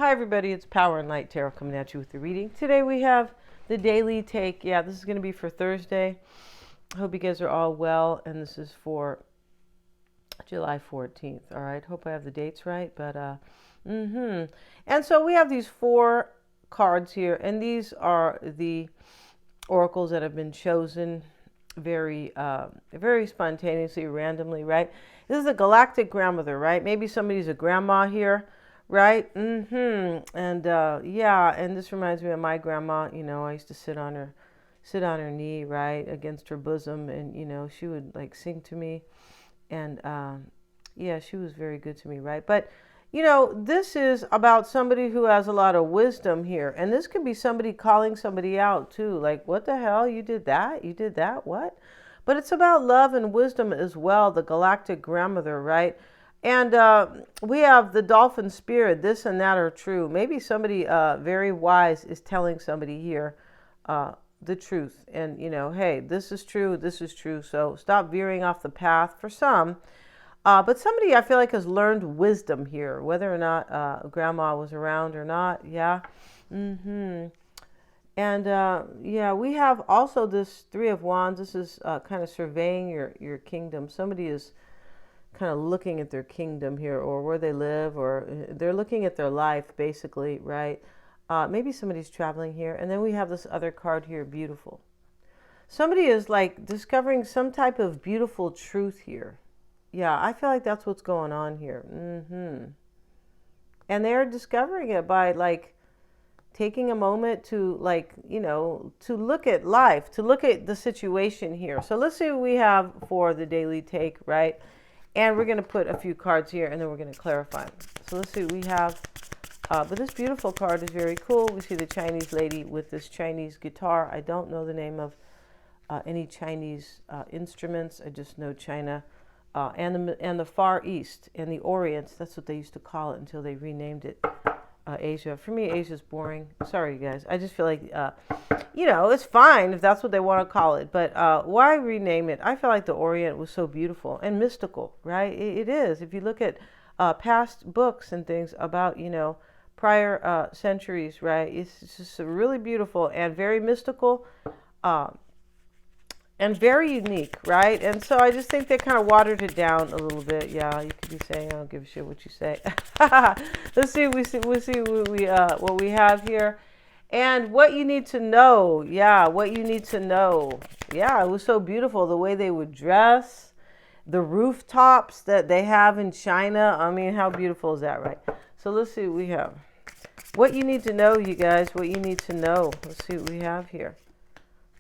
Hi everybody, it's Power and Light Tarot coming at you with the reading. Today we have the daily take. Yeah, this is going to be for Thursday. I hope you guys are all well, and this is for July 14th. All right, hope I have the dates right, but And so we have these four cards here, and these are the oracles that have been chosen very spontaneously, randomly, right? This is a galactic grandmother, right? Maybe somebody's a grandma here, right? And yeah, and this reminds me of my grandma. You know, I used to sit on her knee, right, against her bosom, and she would like sing to me, and yeah, she was very good to me, right? But this is about somebody who has a lot of wisdom here. And this could be somebody calling somebody out too. Like, what the hell? You did that? You did that? What? But it's about love and wisdom as well, the galactic grandmother, right? And we have the dolphin spirit. This and that are true. Maybe somebody very wise is telling somebody here the truth. And, hey, this is true. This is true. So stop veering off the path for some. But somebody I feel like has learned wisdom here, whether or not grandma was around or not. Yeah. And yeah, we have also this Three of Wands. This is kind of surveying your kingdom. Somebody is kind of looking at their kingdom here, or where they live, or they're looking at their life, basically, right? Maybe somebody's traveling here. And then we have this other card here, beautiful. Somebody is like discovering some type of beautiful truth here. Yeah, I feel like that's what's going on here. And they're discovering it by like taking a moment to to look at life, to look at the situation here. So let's see what we have for the daily take, right? And we're going to put a few cards here and then we're going to clarify. So let's see what we have. But this beautiful card is very cool. We see the Chinese lady with this Chinese guitar. I don't know the name of any Chinese instruments. I just know China. And the Far East and the Orient, that's what they used to call it until they renamed it Asia. For me, Asia's boring. Sorry, you guys. I just feel like, it's fine if that's what they want to call it. But why rename it? I feel like the Orient was so beautiful and mystical, right? It is. If you look at past books and things about, prior centuries, right? It's just really beautiful and very mystical. And very unique, right? And so I just think they kind of watered it down a little bit. Yeah, you could be saying, I don't give a shit what you say. Let's see. We'll see what we have here, and what you need to know. Yeah, what you need to know. Yeah, it was so beautiful the way they would dress, the rooftops that they have in China. I mean, how beautiful is that, right? So let's see what we have. What you need to know, you guys. What you need to know. Let's see what we have here.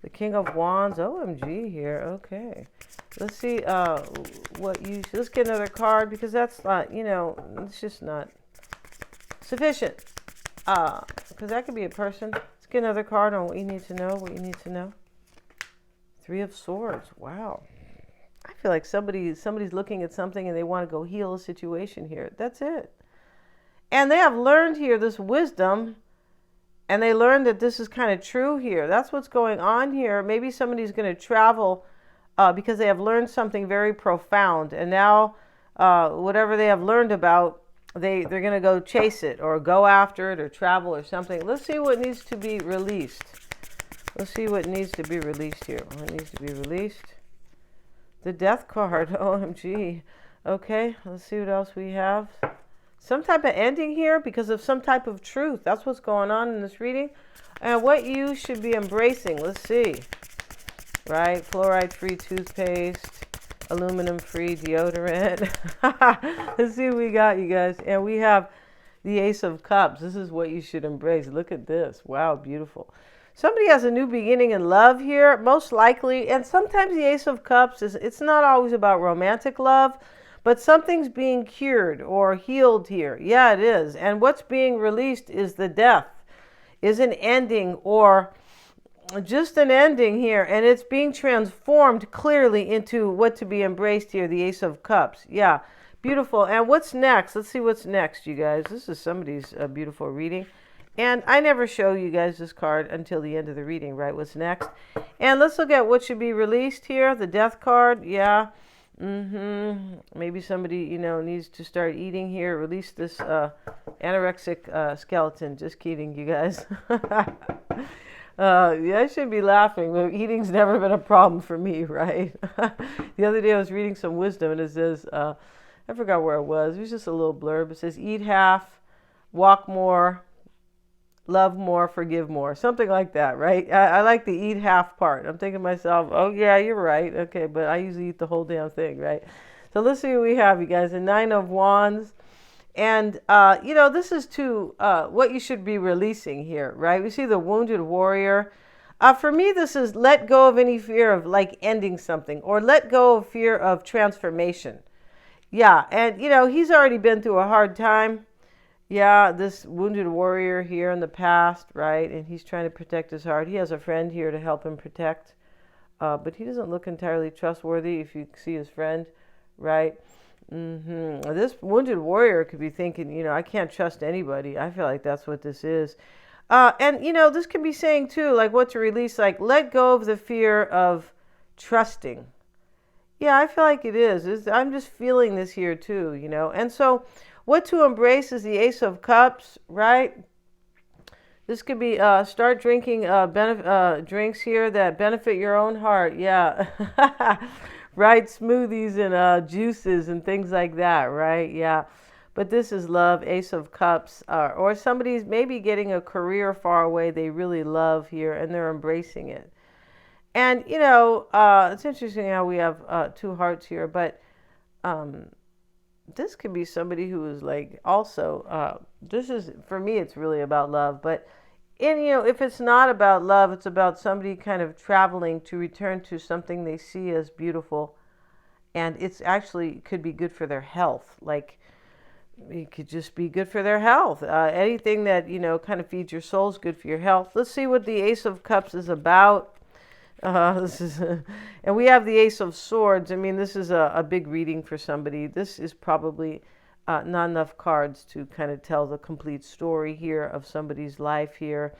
The King of Wands, OMG here. Okay. Let's see let's get another card because that's not, it's just not sufficient. Because that could be a person. Let's get another card on what you need to know, what you need to know. Three of Swords. Wow. I feel like somebody's looking at something and they want to go heal a situation here. That's it. And they have learned here this wisdom. And they learned that this is kind of true here. That's what's going on here. Maybe somebody's going to travel because they have learned something very profound. And now whatever they have learned about, they're going to go chase it or go after it or travel or something. Let's see what needs to be released. Let's see what needs to be released here. What needs to be released? The Death card. OMG. Okay, let's see what else we have. Some type of ending here because of some type of truth. That's what's going on in this reading. And what you should be embracing. Let's see. Right? Fluoride-free toothpaste. Aluminum-free deodorant. Let's see what we got, you guys. And we have the Ace of Cups. This is what you should embrace. Look at this. Wow, beautiful. Somebody has a new beginning in love here, most likely. And sometimes the Ace of Cups, it's not always about romantic love. But something's being cured or healed here. Yeah, it is. And what's being released is the Death, is an ending or just an ending here. And it's being transformed clearly into what to be embraced here, the Ace of Cups. Yeah, beautiful. And what's next? Let's see what's next, you guys. This is somebody's beautiful reading. And I never show you guys this card until the end of the reading, right? What's next? And let's look at what should be released here. The Death card. Yeah. Maybe somebody, needs to start eating here. Release this anorexic skeleton. Just kidding, you guys. Yeah, I should be laughing, but eating's never been a problem for me, right? The other day I was reading some wisdom and it says, I forgot where it was. It was just a little blurb. It says, eat half, walk more, love more, forgive more. Something like that, right? I like the eat half part. I'm thinking to myself, oh, yeah, you're right. Okay, but I usually eat the whole damn thing, right? So let's see what we have, you guys. The Nine of Wands. And, this is what you should be releasing here, right? We see the Wounded Warrior. For me, this is let go of any fear of like ending something or let go of fear of transformation. Yeah. And, he's already been through a hard time. Yeah. This Wounded Warrior here in the past, right? And he's trying to protect his heart. He has a friend here to help him protect. But he doesn't look entirely trustworthy if you see his friend, right? This Wounded Warrior could be thinking, I can't trust anybody. I feel like that's what this is. And, this can be saying too, like what to release, like let go of the fear of trusting. Yeah, I feel like it is. I'm just feeling this here too, And so what to embrace is the Ace of Cups, right? This could be start drinking drinks here that benefit your own heart. Yeah. Right? Smoothies and juices and things like that, right? Yeah. But this is love, Ace of Cups, or somebody's maybe getting a career far away they really love here and they're embracing it. And, it's interesting how we have two hearts here, but this could be somebody who is like also, this is, for me, it's really about love, but if it's not about love, it's about somebody kind of traveling to return to something they see as beautiful. And it's actually could be good for their health. Like it could just be good for their health. Anything that, kind of feeds your soul is good for your health. Let's see what the Ace of Cups is about. And we have the Ace of Swords. I mean, this is a big reading for somebody. This is probably not enough cards to kind of tell the complete story here of somebody's life here.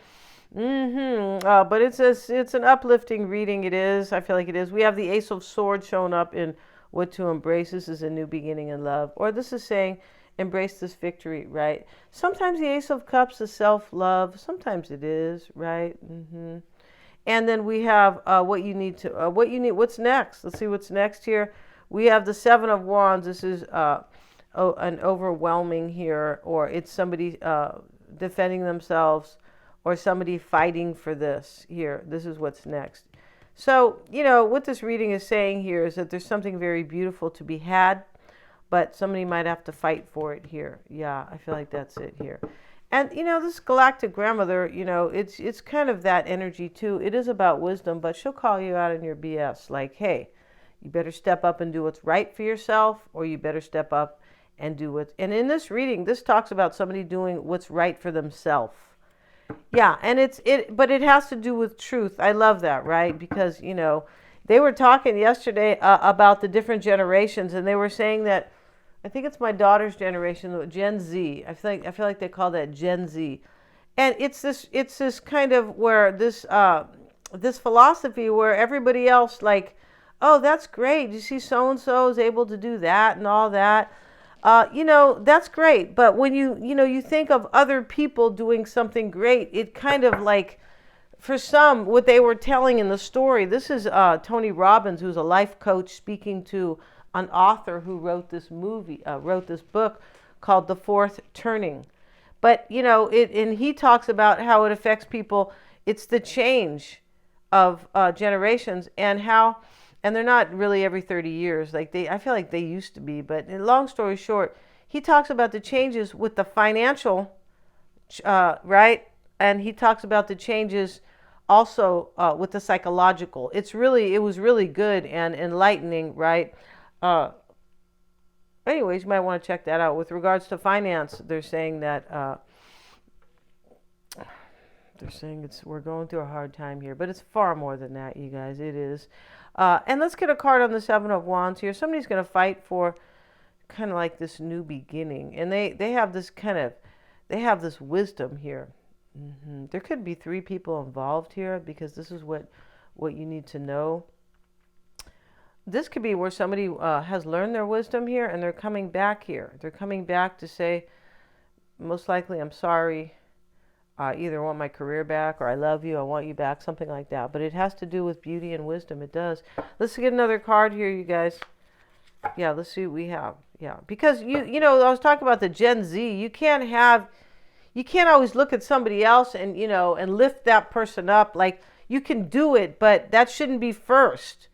But it's an uplifting reading. It is. I feel like it is. We have the Ace of Swords showing up in what to embrace. This is a new beginning in love. Or this is saying embrace this victory, right? Sometimes the Ace of Cups is self-love. Sometimes it is, right? And then we have what's next. Let's see what's next here. We have the Seven of Wands. This is an overwhelming here, or it's somebody defending themselves, or somebody fighting for this here. This is what's next. So, what this reading is saying here is that there's something very beautiful to be had, but somebody might have to fight for it here. Yeah, I feel like that's it here. And, this galactic grandmother, it's kind of that energy too. It is about wisdom, but she'll call you out in your BS. Like, hey, you better step up and do what's right for yourself, or you better step up and do what. And in this reading, this talks about somebody doing what's right for themselves. Yeah, and but it has to do with truth. I love that, right? Because, they were talking yesterday about the different generations, and they were saying that, I think it's my daughter's generation, Gen Z. I feel like they call that Gen Z. And it's this kind of where this philosophy where everybody else like, oh, that's great. You see so-and-so is able to do that and all that. That's great. But when you think of other people doing something great, it kind of like, for some, what they were telling in the story, this is Tony Robbins, who's a life coach, speaking to an author who wrote this book called The Fourth Turning. But, and he talks about how it affects people. It's the change of generations and they're not really every 30 years. I feel like they used to be, but long story short, he talks about the changes with the financial, right? And he talks about the changes also with the psychological. It was really good and enlightening, right? Anyways, you might want to check that out. With regards to finance, they're saying that we're going through a hard time here, but it's far more than that, you guys. It is. And let's get a card on the Seven of Wands here. Somebody's going to fight for kind of like this new beginning, and they have this wisdom here. There could be 3 people involved here, because this is what you need to know. This could be where somebody has learned their wisdom here, and they're coming back here. They're coming back to say, most likely I'm sorry. I either want my career back or I love you, I want you back, something like that. But it has to do with beauty and wisdom. It does. Let's get another card here, you guys. Yeah, let's see what we have. Yeah, because I was talking about the Gen Z. You can't always look at somebody else and and lift that person up. Like, you can do it, but that shouldn't be first.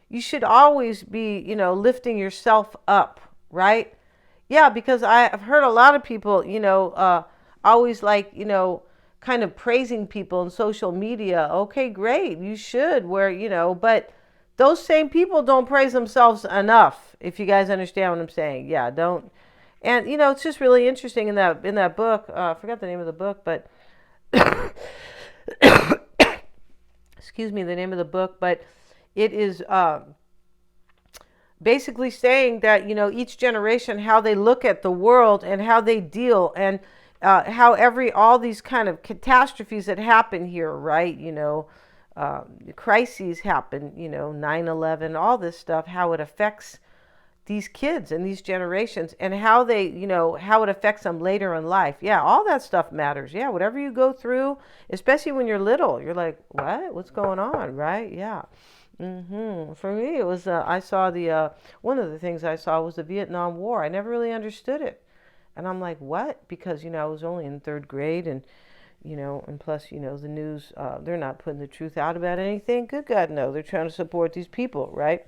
You should always be, lifting yourself up, right? Yeah, because I've heard a lot of people, always like, kind of praising people on social media. Okay, great. You should, but those same people don't praise themselves enough, if you guys understand what I'm saying. Yeah, don't. And, it's just really interesting in that book. I forgot the name of the book, but excuse me, the name of the book, but it is basically saying that each generation, how they look at the world and how they deal, and how all these kind of catastrophes that happen here, right? Crises happen, 9/11, all this stuff, how it affects these kids and these generations, and how they, how it affects them later in life. Yeah, all that stuff matters. Yeah, whatever you go through, especially when you're little, you're like, what's going on, right? Yeah. For me, it was, I saw one of the things I saw was the Vietnam War. I never really understood it. And I'm like, what? Because, I was only in third grade, and, and plus, the news, they're not putting the truth out about anything. Good God, no. They're trying to support these people, right?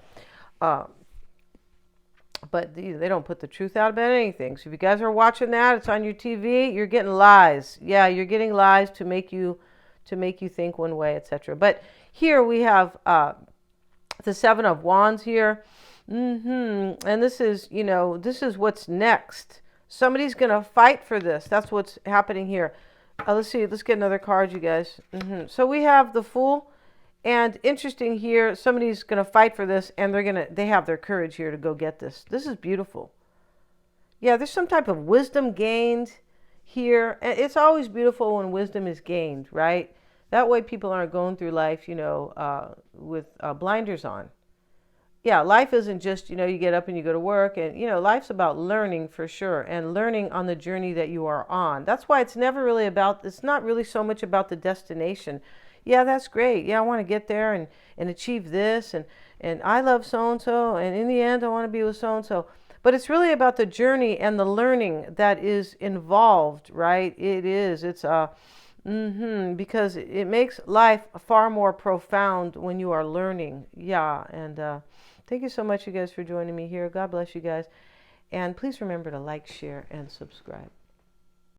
But they don't put the truth out about anything. So if you guys are watching that, it's on your TV, you're getting lies. Yeah, you're getting lies to make you think one way, etc. But here we have the Seven of Wands here. And this is, this is what's next. Somebody's going to fight for this. That's what's happening here. Let's see. Let's get another card, you guys. So we have the Fool. And interesting here, somebody's going to fight for this, and they have their courage here to go get this. This is beautiful. Yeah, there's some type of wisdom gained here. And it's always beautiful when wisdom is gained, right? That way people aren't going through life, with blinders on. Yeah, life isn't just, you get up and you go to work, and, life's about learning for sure, and learning on the journey that you are on. That's why it's not really so much about the destination. Yeah, that's great. Yeah, I want to get there and achieve this, and I love so-and-so, and in the end, I want to be with so-and-so. But it's really about the journey and the learning that is involved, right? It is. It's because it makes life far more profound when you are learning. Yeah, and thank you so much, you guys, for joining me here. God bless you guys. And please remember to like, share, and subscribe.